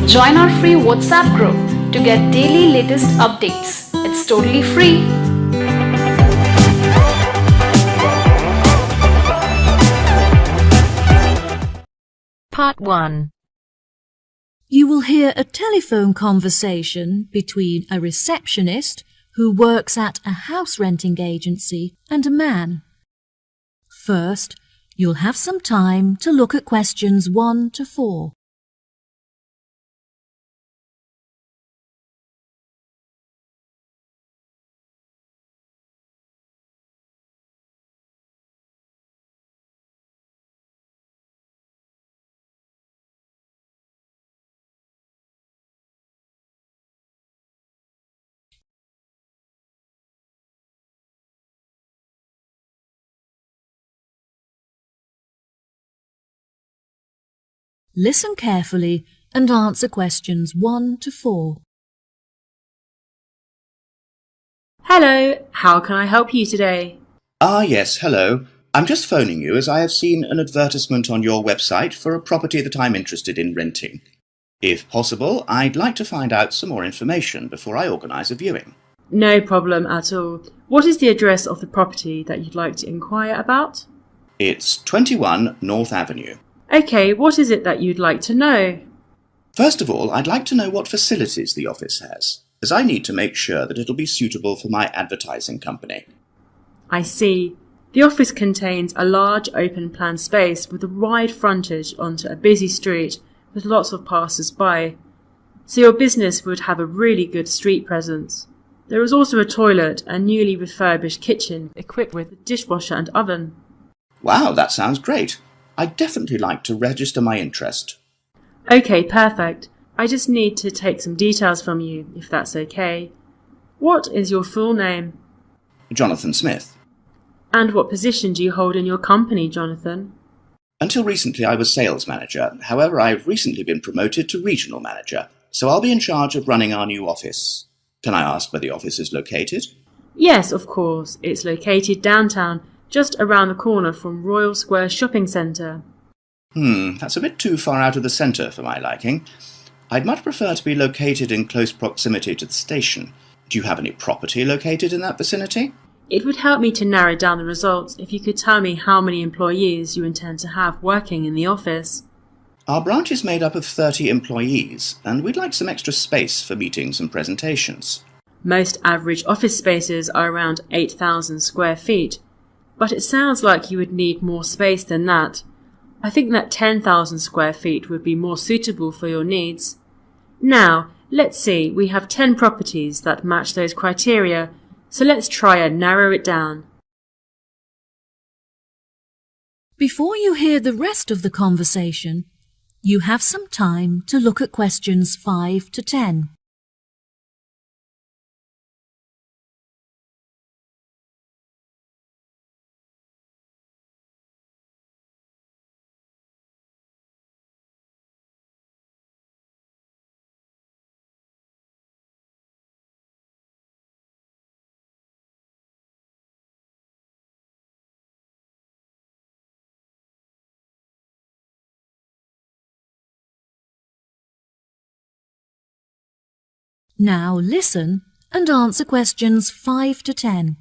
Join our free WhatsApp group to get daily latest updates. It's totally free. Part 1. You will hear a telephone conversation between a receptionist who works at a house renting agency and a man. First, you'll have some time to look at questions 1 to 4. Listen carefully and answer questions 1 to 4. Hello, how can I help you today? Yes, hello. I'm just phoning you as I have seen an advertisement on your website for a property that I'm interested in renting. If possible, I'd like to find out some more information before I organise a viewing. No problem at all. What is the address of the property that you'd like to inquire about? It's 21 North Avenue. Okay, what is it that you'd like to know? First of all, I'd like to know what facilities the office has, as I need to make sure that it'll be suitable for my advertising company. I see. The office contains a large open-plan space with a wide frontage onto a busy street with lots of passers-by, so your business would have a really good street presence. There is also a toilet and newly refurbished kitchen equipped with a dishwasher and oven. Wow, that sounds great. I'd definitely like to register my interest. Okay, perfect. I just need to take some details from you, if that's okay. What is your full name? Jonathan Smith. And what position do you hold in your company, Jonathan? Until recently I was sales manager. However, I've recently been promoted to regional manager, so I'll be in charge of running our new office. Can I ask where the office is located? Yes, of course. It's located downtown, just around the corner from Royal Square Shopping Centre. That's a bit too far out of the centre for my liking. I'd much prefer to be located in close proximity to the station. Do you have any property located in that vicinity? It would help me to narrow down the results if you could tell me how many employees you intend to have working in the office. Our branch is made up of 30 employees, and we'd like some extra space for meetings and presentations. Most average office spaces are around 8,000 square feet, but it sounds like you would need more space than that. I think that 10,000 square feet would be more suitable for your needs. Now, let's see, we have 10 properties that match those criteria, so let's try and narrow it down. Before you hear the rest of the conversation, you have some time to look at questions 5 to 10. Now listen and answer questions 5 to 10.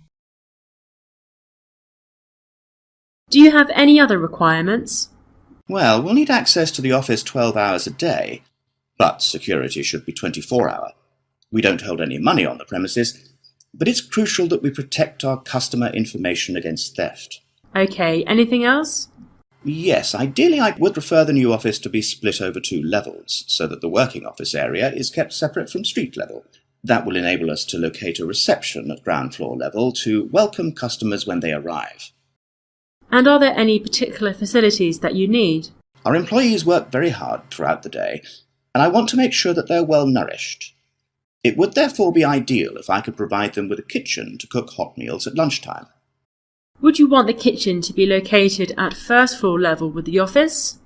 Do you have any other requirements? Well, we'll need access to the office 12 hours a day, but security should be 24-hour. We don't hold any money on the premises, but it's crucial that we protect our customer information against theft. Okay, anything else? Yes, ideally I would prefer the new office to be split over 2 levels, so that the working office area is kept separate from street level. That will enable us to locate a reception at ground floor level to welcome customers when they arrive. And are there any particular facilities that you need? Our employees work very hard throughout the day, and I want to make sure that they're well nourished. It would therefore be ideal if I could provide them with a kitchen to cook hot meals at lunchtime. Would you want the kitchen to be located at first floor level with the office?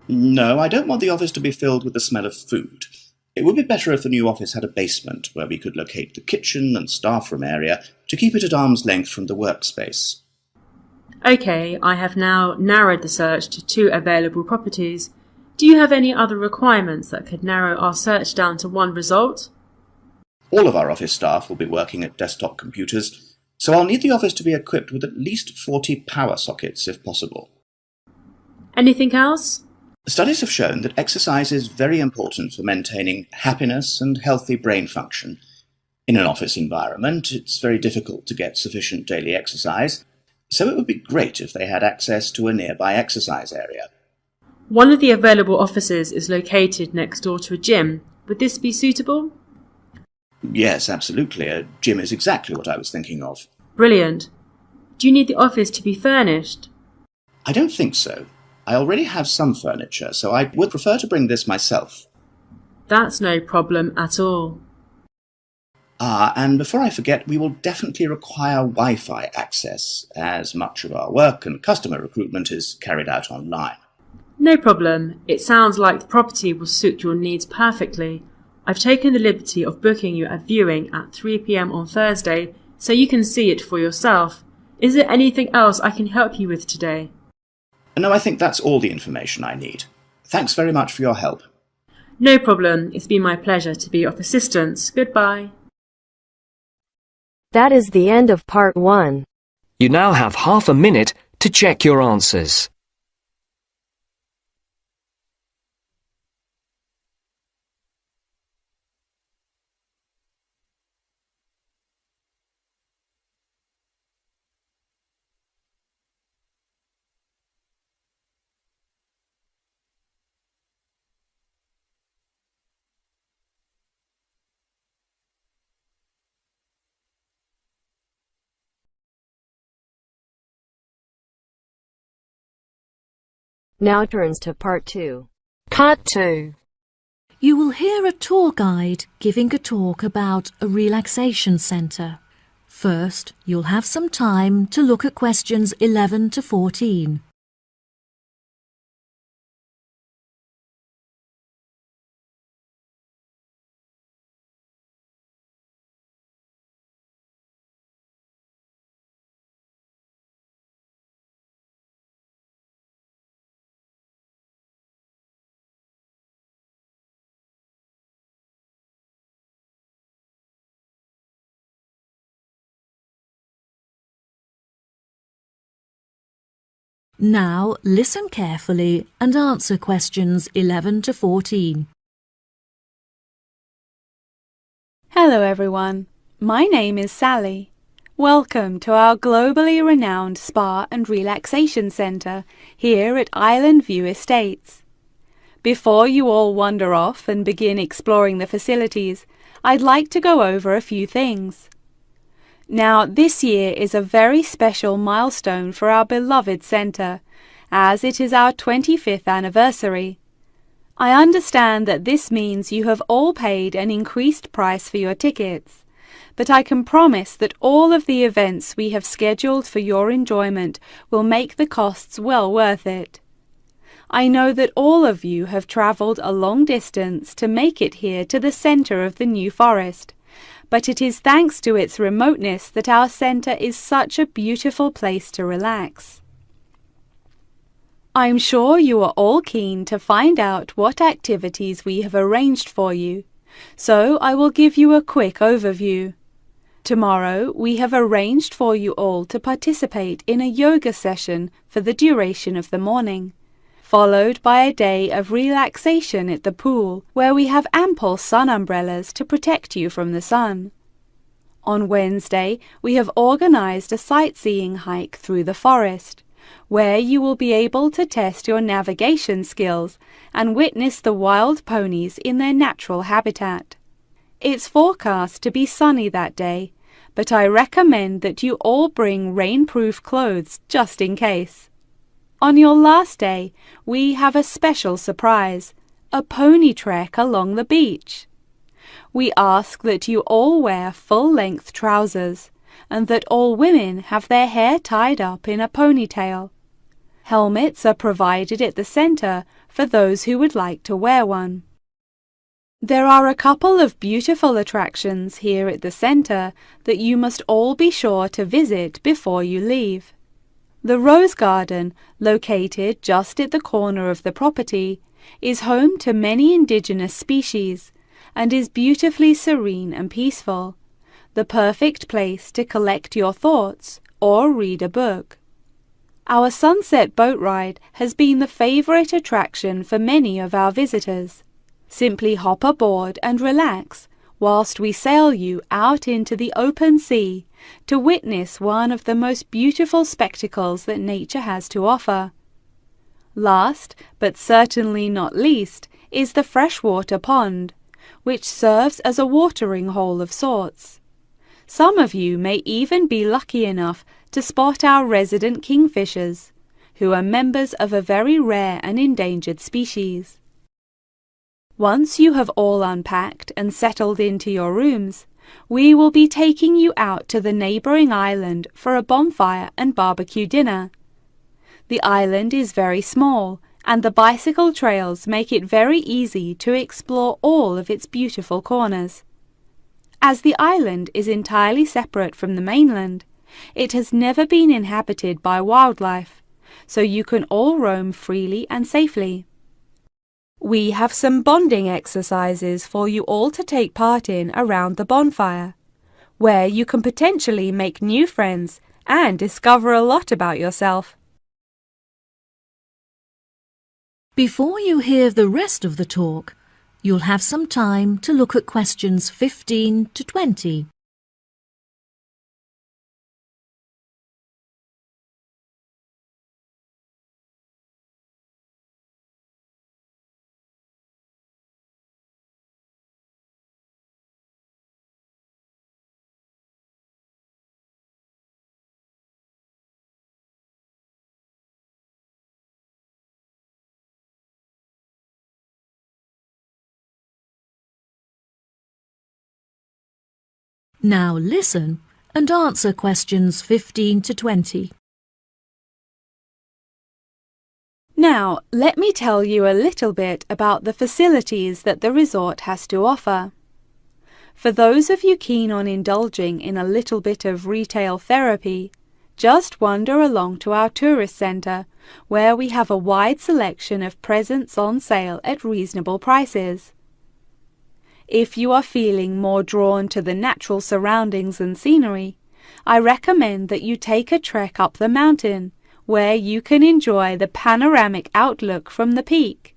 No, I don't want the office to be filled with the smell of food. It would be better if the new office had a basement where we could locate the kitchen and staff room area to keep it at arm's length from the workspace. Okay, I have now narrowed the search to 2 available properties. Do you have any other requirements that could narrow our search down to one result? All of our office staff will be working at desktop computers, so I'll need the office to be equipped with at least 40 power sockets if possible. Anything else? Studies have shown that exercise is very important for maintaining happiness and healthy brain function. In an office environment, it's very difficult to get sufficient daily exercise, so it would be great if they had access to a nearby exercise area. One of the available offices is located next door to a gym. Would this be suitable? Yes, absolutely. A gym is exactly what I was thinking of. Brilliant. Do you need the office to be furnished? I don't think so. I already have some furniture, so I would prefer to bring this myself. That's no problem at all. And before I forget, we will definitely require Wi-Fi access, as much of our work and customer recruitment is carried out online. No problem. It sounds like the property will suit your needs perfectly. I've taken the liberty of booking you a viewing at 3 p.m. on Thursday, so you can see it for yourself. Is there anything else I can help you with today? No, I think that's all the information I need. Thanks very much for your help. No problem. It's been my pleasure to be of assistance. Goodbye. That is the end of part 1. You now have half a minute to check your answers. Now turns to part 2. Part 2. You will hear a tour guide giving a talk about a relaxation centre. First, you'll have some time to look at questions 11 to 14. Now listen carefully and answer questions 11 to 14. Hello everyone, my name is Sally. Welcome to our globally renowned spa and relaxation centre here at Island View Estates. Before you all wander off and begin exploring the facilities, I'd like to go over a few things. Now, this year is a very special milestone for our beloved centre, as it is our 25th anniversary. I understand that this means you have all paid an increased price for your tickets, but I can promise that all of the events we have scheduled for your enjoyment will make the costs well worth it. I know that all of you have travelled a long distance to make it here to the centre of the New Forest, but it is thanks to its remoteness that our centre is such a beautiful place to relax. I'm sure you are all keen to find out what activities we have arranged for you, so I will give you a quick overview. Tomorrow we have arranged for you all to participate in a yoga session for the duration of the morning, followed by a day of relaxation at the pool, where we have ample sun umbrellas to protect you from the sun. On Wednesday, we have organised a sightseeing hike through the forest, where you will be able to test your navigation skills and witness the wild ponies in their natural habitat. It's forecast to be sunny that day, but I recommend that you all bring rainproof clothes just in case. On your last day, we have a special surprise, a pony trek along the beach. We ask that you all wear full-length trousers and that all women have their hair tied up in a ponytail. Helmets are provided at the centre for those who would like to wear one. There are a couple of beautiful attractions here at the centre that you must all be sure to visit before you leave. The Rose Garden, located just at the corner of the property, is home to many indigenous species and is beautifully serene and peaceful, the perfect place to collect your thoughts or read a book. Our sunset boat ride has been the favorite attraction for many of our visitors. Simply hop aboard and relax whilst we sail you out into the open sea to witness one of the most beautiful spectacles that nature has to offer. Last, but certainly not least, is the freshwater pond, which serves as a watering hole of sorts. Some of you may even be lucky enough to spot our resident kingfishers, who are members of a very rare and endangered species. Once you have all unpacked and settled into your rooms, we will be taking you out to the neighbouring island for a bonfire and barbecue dinner. The island is very small, and the bicycle trails make it very easy to explore all of its beautiful corners. As the island is entirely separate from the mainland, it has never been inhabited by wildlife, so you can all roam freely and safely. We have some bonding exercises for you all to take part in around the bonfire, where you can potentially make new friends and discover a lot about yourself. Before you hear the rest of the talk, you'll have some time to look at questions 15 to 20. Now listen and answer questions 15 to 20. Now, let me tell you a little bit about the facilities that the resort has to offer. For those of you keen on indulging in a little bit of retail therapy, just wander along to our tourist centre, where we have a wide selection of presents on sale at reasonable prices. If you are feeling more drawn to the natural surroundings and scenery, I recommend that you take a trek up the mountain, where you can enjoy the panoramic outlook from the peak.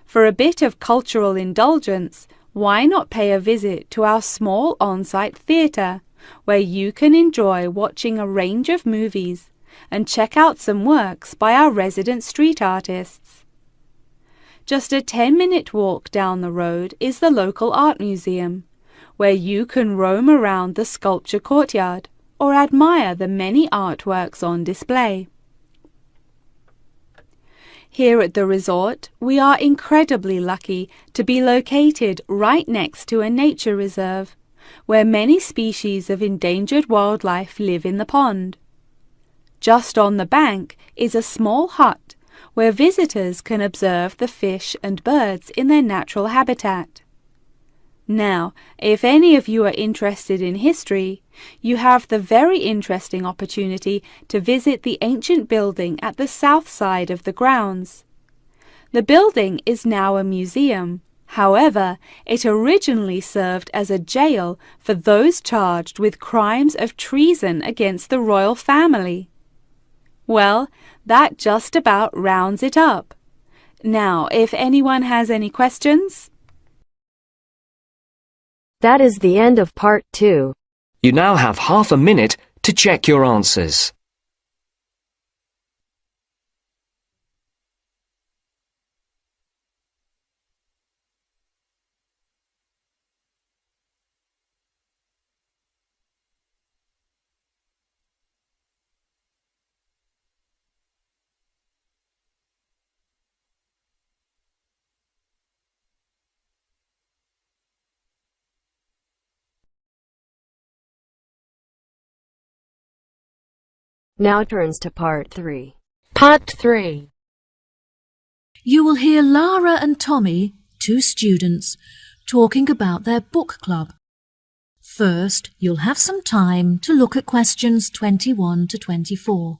For a bit of cultural indulgence, why not pay a visit to our small on-site theatre, where you can enjoy watching a range of movies and check out some works by our resident street artists. Just a 10-minute walk down the road is the local art museum, where you can roam around the sculpture courtyard or admire the many artworks on display. Here at the resort, we are incredibly lucky to be located right next to a nature reserve, where many species of endangered wildlife live in the pond. Just on the bank is a small hut where visitors can observe the fish and birds in their natural habitat. Now, if any of you are interested in history, you have the very interesting opportunity to visit the ancient building at the south side of the grounds. The building is now a museum. However, it originally served as a jail for those charged with crimes of treason against the royal family. Well, that just about rounds it up. Now, if anyone has any questions? That is the end of part 2. You now have half a minute to check your answers. Now turns to part 3. Part 3. You will hear Lara and Tommy, 2 students, talking about their book club. First, you'll have some time to look at questions 21 to 24.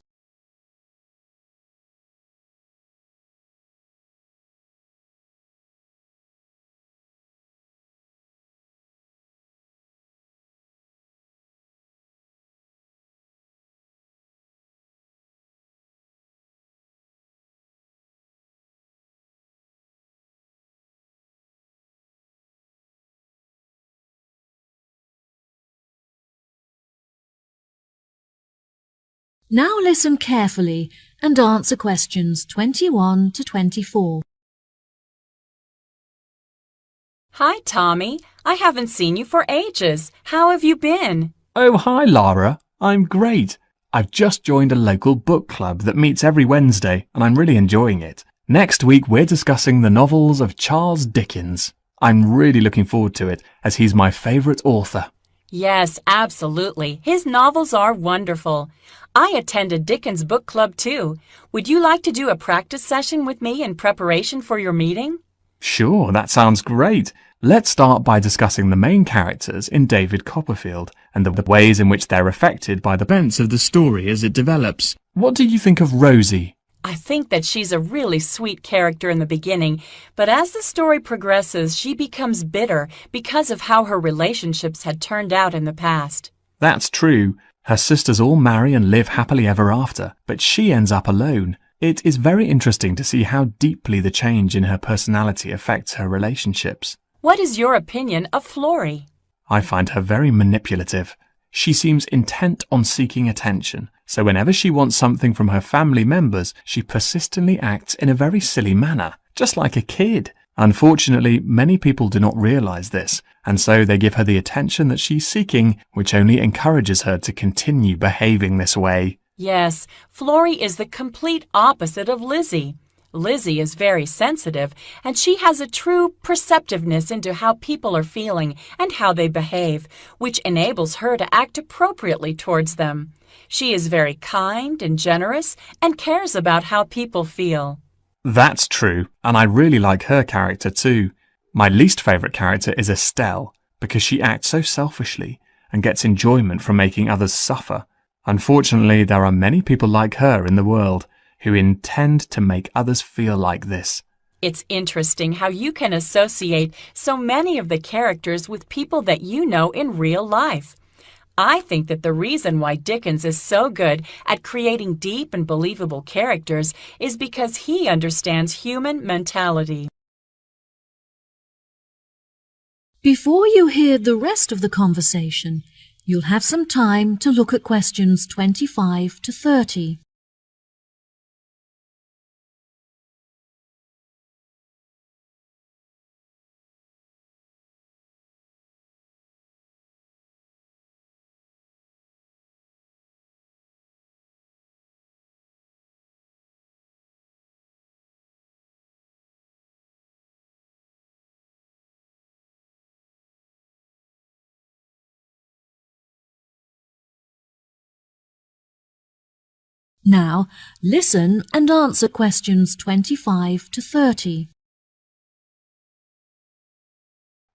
Now listen carefully and answer questions 21 to 24. Hi, Tommy. I haven't seen you for ages. How have you been? Oh, hi, Lara. I'm great. I've just joined a local book club that meets every Wednesday, and I'm really enjoying it. Next week, we're discussing the novels of Charles Dickens. I'm really looking forward to it, as he's my favourite author. Yes, absolutely. His novels are wonderful. I attended Dickens Book Club too. Would you like to do a practice session with me in preparation for your meeting? Sure, that sounds great. Let's start by discussing the main characters in David Copperfield and the ways in which they're affected by the events of the story as it develops. What do you think of Rosie? I think that she's a really sweet character in the beginning, but as the story progresses, she becomes bitter because of how her relationships had turned out in the past. That's true. Her sisters all marry and live happily ever after, but she ends up alone. It is very interesting to see how deeply the change in her personality affects her relationships. What is your opinion of Florrie? I find her very manipulative. She seems intent on seeking attention, so whenever she wants something from her family members, she persistently acts in a very silly manner, just like a kid. Unfortunately, many people do not realize this, and so they give her the attention that she's seeking, which only encourages her to continue behaving this way. Yes, Florrie is the complete opposite of Lizzie. Lizzie is very sensitive, and she has a true perceptiveness into how people are feeling and how they behave, which enables her to act appropriately towards them. She is very kind and generous and cares about how people feel. That's true, and I really like her character too. My least favourite character is Estelle, because she acts so selfishly and gets enjoyment from making others suffer. Unfortunately, there are many people like her in the world who intend to make others feel like this. It's interesting how you can associate so many of the characters with people that you know in real life. I think that the reason why Dickens is so good at creating deep and believable characters is because he understands human mentality. Before you hear the rest of the conversation, you'll have some time to look at questions 25 to 30. Now, listen and answer questions 25 to 30.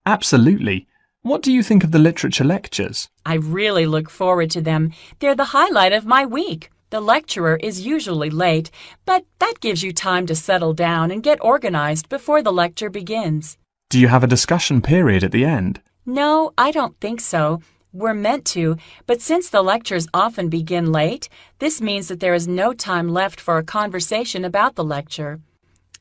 Absolutely. What do you think of the literature lectures? I really look forward to them. They're the highlight of my week. The lecturer is usually late, but that gives you time to settle down and get organized before the lecture begins. Do you have a discussion period at the end? No, I don't think so. We're meant to, but since the lectures often begin late, this means that there is no time left for a conversation about the lecture.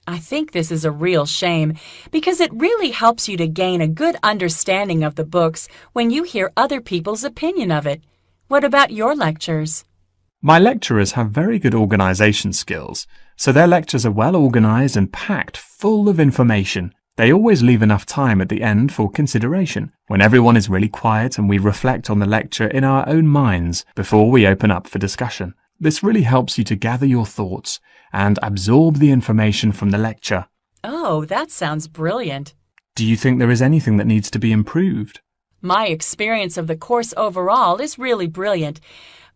I think this is a real shame, because it really helps you to gain a good understanding of the books when you hear other people's opinion of it. What about your lectures? My lecturers have very good organisation skills, so their lectures are well organised and packed full of information. They always leave enough time at the end for consideration, when everyone is really quiet and we reflect on the lecture in our own minds before we open up for discussion. This really helps you to gather your thoughts and absorb the information from the lecture. Oh, that sounds brilliant. Do you think there is anything that needs to be improved? My experience of the course overall is really brilliant,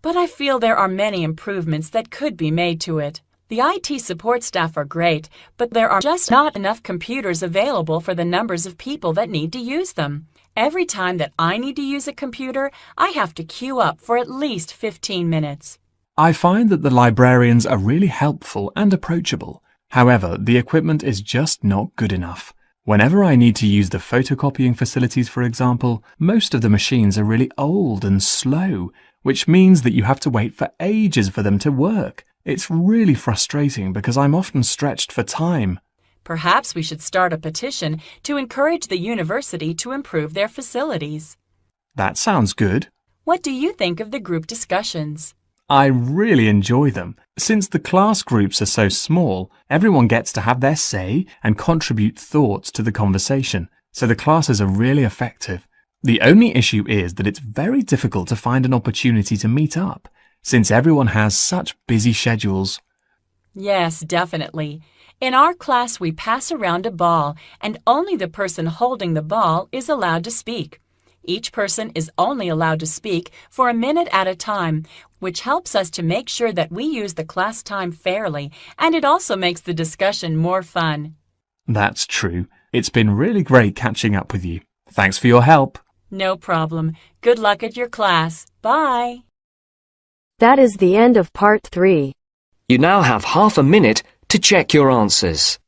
but I feel there are many improvements that could be made to it. The IT support staff are great, but there are just not enough computers available for the numbers of people that need to use them. Every time that I need to use a computer, I have to queue up for at least 15 minutes. I find that the librarians are really helpful and approachable. However, the equipment is just not good enough. Whenever I need to use the photocopying facilities, for example, most of the machines are really old and slow, which means that you have to wait for ages for them to work. It's really frustrating because I'm often stretched for time. Perhaps we should start a petition to encourage the university to improve their facilities. That sounds good. What do you think of the group discussions? I really enjoy them. Since the class groups are so small, everyone gets to have their say and contribute thoughts to the conversation, so the classes are really effective. The only issue is that it's very difficult to find an opportunity to meet up, since everyone has such busy schedules. Yes, definitely. In our class, we pass around a ball, and only the person holding the ball is allowed to speak. Each person is only allowed to speak for a minute at a time, which helps us to make sure that we use the class time fairly, and it also makes the discussion more fun. That's true. It's been really great catching up with you. Thanks for your help. No problem. Good luck at your class. Bye. That is the end of part 3. You now have half a minute to check your answers.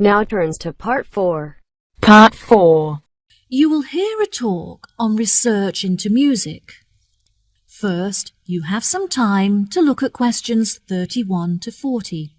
Now turns to part 4. Part 4. You will hear a talk on research into music. First, you have some time to look at questions 31 to 40.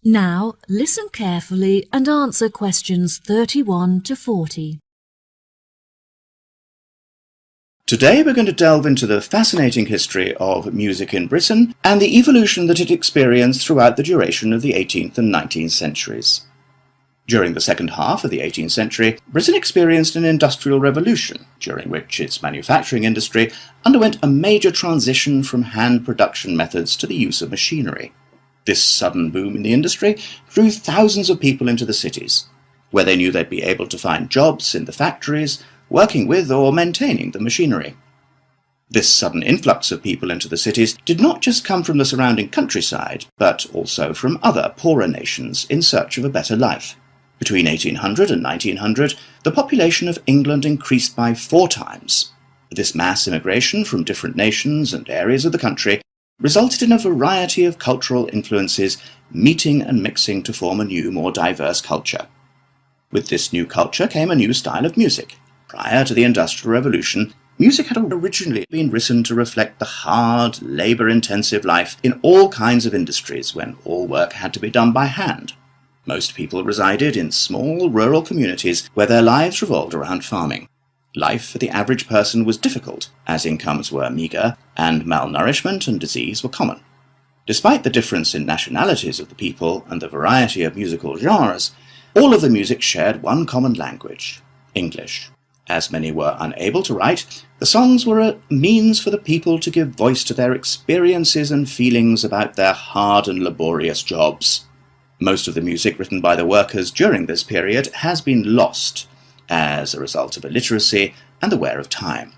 Now, listen carefully and answer questions 31 to 40. Today we're going to delve into the fascinating history of music in Britain and the evolution that it experienced throughout the duration of the 18th and 19th centuries. During the second half of the 18th century, Britain experienced an industrial revolution, during which its manufacturing industry underwent a major transition from hand production methods to the use of machinery. This sudden boom in the industry drew thousands of people into the cities, where they knew they'd be able to find jobs in the factories, working with or maintaining the machinery. This sudden influx of people into the cities did not just come from the surrounding countryside, but also from other poorer nations in search of a better life. Between 1800 and 1900, the population of England increased by 4 times. This mass immigration from different nations and areas of the country resulted in a variety of cultural influences meeting and mixing to form a new, more diverse culture. With this new culture came a new style of music. Prior to the Industrial Revolution, music had originally been written to reflect the hard, labour-intensive life in all kinds of industries when all work had to be done by hand. Most people resided in small, rural communities where their lives revolved around farming. Life for the average person was difficult, as incomes were meagre, and malnourishment and disease were common. Despite the difference in nationalities of the people and the variety of musical genres, all of the music shared one common language, English. As many were unable to write, the songs were a means for the people to give voice to their experiences and feelings about their hard and laborious jobs. Most of the music written by the workers during this period has been lost, as a result of illiteracy and the wear of time.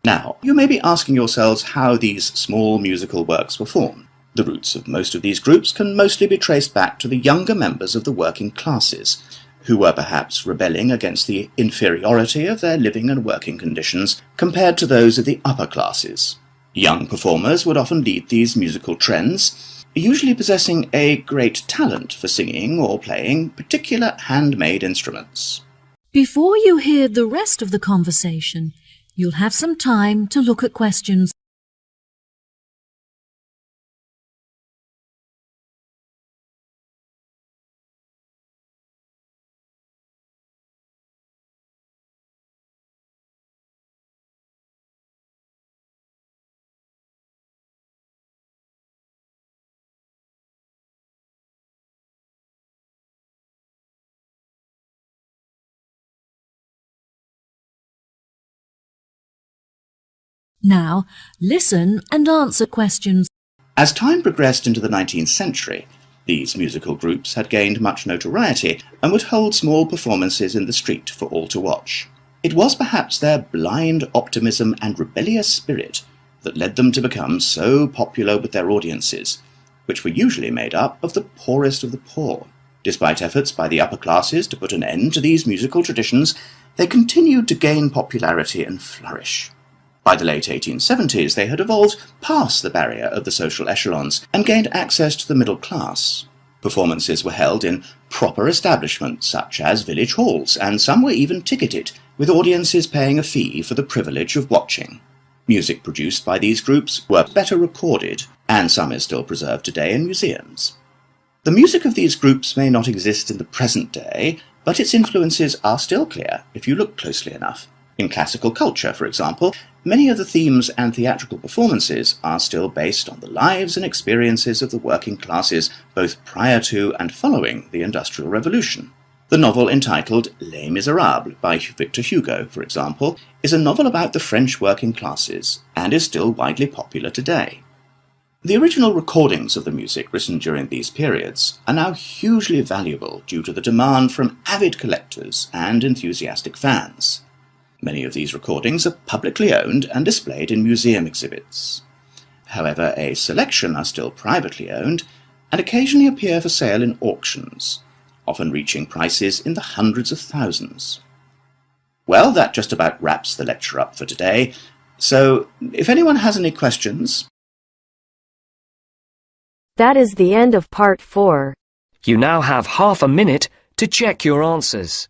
Now, you may be asking yourselves how these small musical works were formed. The roots of most of these groups can mostly be traced back to the younger members of the working classes, who were perhaps rebelling against the inferiority of their living and working conditions compared to those of the upper classes. Young performers would often lead these musical trends, usually possessing a great talent for singing or playing particular handmade instruments. Before you hear the rest of the conversation, you'll have some time to look at questions Now, listen and answer questions. As time progressed into the 19th century, these musical groups had gained much notoriety and would hold small performances in the street for all to watch. It was perhaps their blind optimism and rebellious spirit that led them to become so popular with their audiences, which were usually made up of the poorest of the poor. Despite efforts by the upper classes to put an end to these musical traditions, they continued to gain popularity and flourish. By the late 1870s, they had evolved past the barrier of the social echelons and gained access to the middle class. Performances were held in proper establishments such as village halls, and some were even ticketed, with audiences paying a fee for the privilege of watching. Music produced by these groups were better recorded, and some is still preserved today in museums. The music of these groups may not exist in the present day, but its influences are still clear if you look closely enough. In classical culture, for example, many of the themes and theatrical performances are still based on the lives and experiences of the working classes both prior to and following the Industrial Revolution. The novel entitled Les Miserables by Victor Hugo, for example, is a novel about the French working classes and is still widely popular today. The original recordings of the music written during these periods are now hugely valuable due to the demand from avid collectors and enthusiastic fans. Many of these recordings are publicly owned and displayed in museum exhibits. However, a selection are still privately owned and occasionally appear for sale in auctions, often reaching prices in the hundreds of thousands. Well, that just about wraps the lecture up for today, so if anyone has any questions... That is the end of part 4. You now have half a minute to check your answers.